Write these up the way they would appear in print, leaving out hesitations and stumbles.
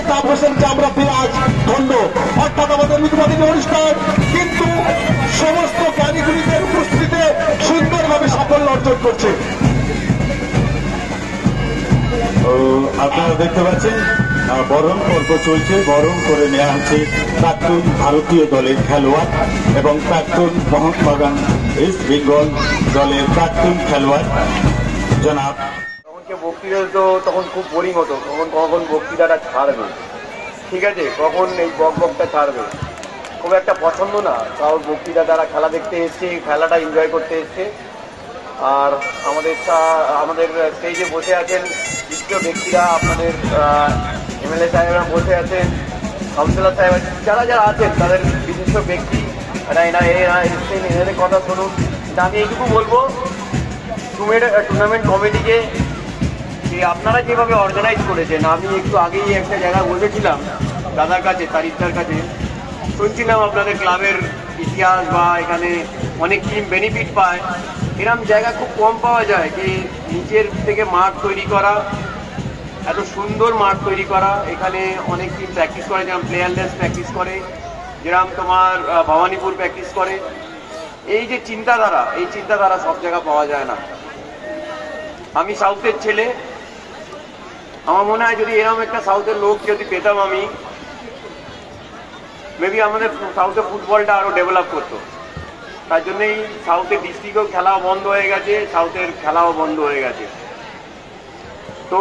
Cup হোসেনকে আমরা পেয়ে আজ ধন্য। অর্থাৎ আমাদের নির্বাচনী অনুষ্ঠান কিন্তু সমস্ত জ্ঞানীগুলিদের উপস্থিতিতে সুন্দরভাবে সাফল্য অর্জন করছে। আপনারা দেখতে পাচ্ছেন বরণ পর্ব চলছে। বরণ করে নেওয়া হচ্ছে প্রাক্তন ভারতীয় দলের খেলোয়াড় এবং প্রাক্তন মোহনবাগান ইস্ট বেঙ্গল দলের প্রাক্তন খেলোয়াড় জনাব। বক্তৃতা তো তখন খুব বোরিং হতো, কখন বক্তৃতাটা ছাড়বে, ঠিক আছে, কখন এই বকটা ছাড়বে, খুব একটা পছন্দ না। তাও বক্তৃতা দ্বারা খেলা দেখতে এসছে, খেলাটা এনজয় করতে এসছে। আর আমাদের স্টেজে বসে আছেন বিশিষ্ট ব্যক্তিরা, আপনাদের এমএলএ সাহেবরা বসে আছেন, কাউন্সিলর সাহেব যারা যারা আছেন তাদের বিশিষ্ট ব্যক্তি, এসছেন, এদের কথা শুনুন। আমি এইটুকু বলবো টুর্নামেন্ট কমিটিকে যে আপনারা যেভাবে অর্গানাইজ করেছেন, আমি একটু আগেই একটা জায়গায় বসেছিলাম দাদার কাছে, তারিফদার কাছে, শুনছিলাম আপনাদের ক্লাবের ইতিহাস বা এখানে অনেক টিম বেনিফিট পায়। এরকম জায়গা খুব কম পাওয়া যায় যে নিচের থেকে মাঠ তৈরি করা, এত সুন্দর মাঠ তৈরি করা। এখানে অনেক টিম প্র্যাকটিস করে, যেরকম প্লেয়ারলেস প্র্যাকটিস করে, যেরকম তোমার ভবানীপুর প্র্যাকটিস করে। এই যে চিন্তাধারা, এই চিন্তাধারা সব জায়গা পাওয়া যায় না। আমি সাউথের ছেলে, আমার মনে হয় যদি এরকম একটা সাউথের লোক যদি পেতাম আমি, মেবি আমাদের সাউথে ফুটবলটা আরও ডেভেলপ করতো। তার জন্যই সাউথের ডিস্ট্রিক্টও খেলাও বন্ধ হয়ে গেছে, সাউথের খেলাও বন্ধ হয়ে গেছে। তো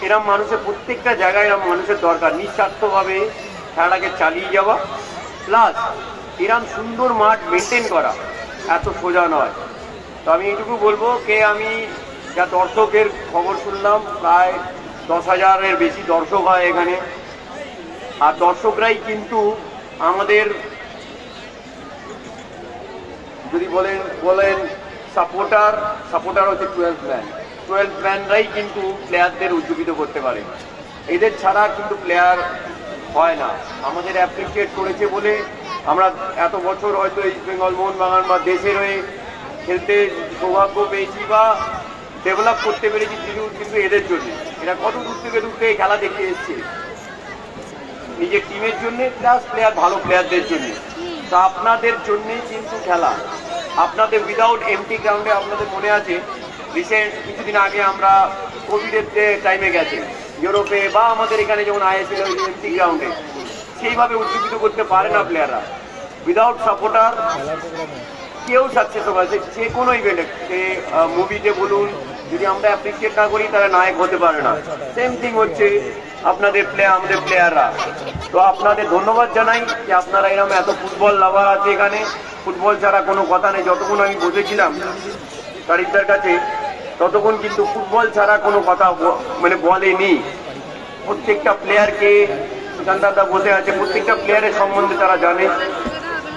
এরম মানুষের প্রত্যেকটা জায়গায় এরম মানুষের দরকার, নিঃস্বার্থভাবে খেলাটাকে চালিয়ে যাওয়া, প্লাস এরম সুন্দর মাঠ মেনটেন করা এত সোজা নয়। তো আমি এইটুকু বলবো কে আমি যা দর্শকের খবর শুনলাম, প্রায় 10,000-এর বেশি দর্শক হয় এখানে। আর দর্শকরাই কিন্তু আমাদের যদি বলেন সাপোর্টার হচ্ছে 12th ম্যানরাই কিন্তু প্লেয়ারদের উজ্জীবিত করতে পারে। এদের ছাড়া কিন্তু প্লেয়ার হয় না। আমাদের অ্যাপ্রিসিয়েট করেছে বলে আমরা এত বছর হয়তো ইস্ট বেঙ্গল, মোহনবাগান বা দেশের হয়ে খেলতে সৌভাগ্য পেয়েছি বা ডেভেলপ করতে পেরেছি কিন্তু এদের জন্য। এরা কত দূর থেকে খেলা দেখতে এসছে নিজের টিমের জন্য, প্লাস ভালো প্লেয়ারদের জন্য। তা আপনাদের জন্যেই কিন্তু খেলা। আপনাদের উইদাউট এমটি গ্রাউন্ডে, আপনাদের মনে আছে রিসেন্ট কিছুদিন আগে আমরা কোভিডের টাইমে গেছে ইউরোপে বা আমাদের এখানে যেমন আইএসএল এমটি গ্রাউন্ডে, সেইভাবে উজ্জীবিত করতে পারে না প্লেয়াররা। উইদাউট সাপোর্টার কেউ সাকসেস হবে, যে কোনো ইভেন্টে, সে মুভিতে বলুন, যদি আমরা অ্যাপ্রিসিয়েট না করি তারা নায়ক হতে পারে না। সেম থিং হচ্ছে আমাদের প্লেয়াররা। তো আপনাদের ধন্যবাদ জানাই যে আপনারা এরকম এত ফুটবল লাভার আছে এখানে। ফুটবল ছাড়া কোনো কথা নেই। যতক্ষণ আমি বসেছিলাম তারিফদার কাছে, ততক্ষণ কিন্তু ফুটবল ছাড়া কোনো কথা বলেনি। প্রত্যেকটা প্লেয়ারকে, সুকান্তদা বসে আছে, প্রত্যেকটা প্লেয়ারের সম্বন্ধে তারা জানে,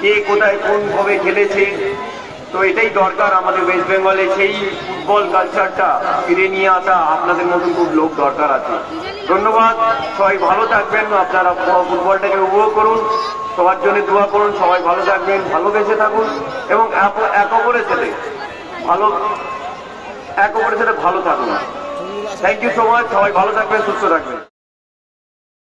কে কোথায় কোনভাবে খেলেছে। তো এটাই দরকার আমাদের ওয়েস্ট বেঙ্গলে, সেই ফুটবল কালচারটা ফিরে নিয়ে আসা। আপনাদের মতন খুব লোক দরকার আছে। ধন্যবাদ, সবাই ভালো থাকবেন। আপনারা ফুটবলটাকে উপভোগ করুন, সবার জন্য দোয়া করুন, সবাই ভালো থাকবেন, ভালোবেসে থাকুন এবং এক অপরের সাথে ভালো থাকুন। Thank you so much. সবাই ভালো থাকবেন, সুস্থ থাকবেন।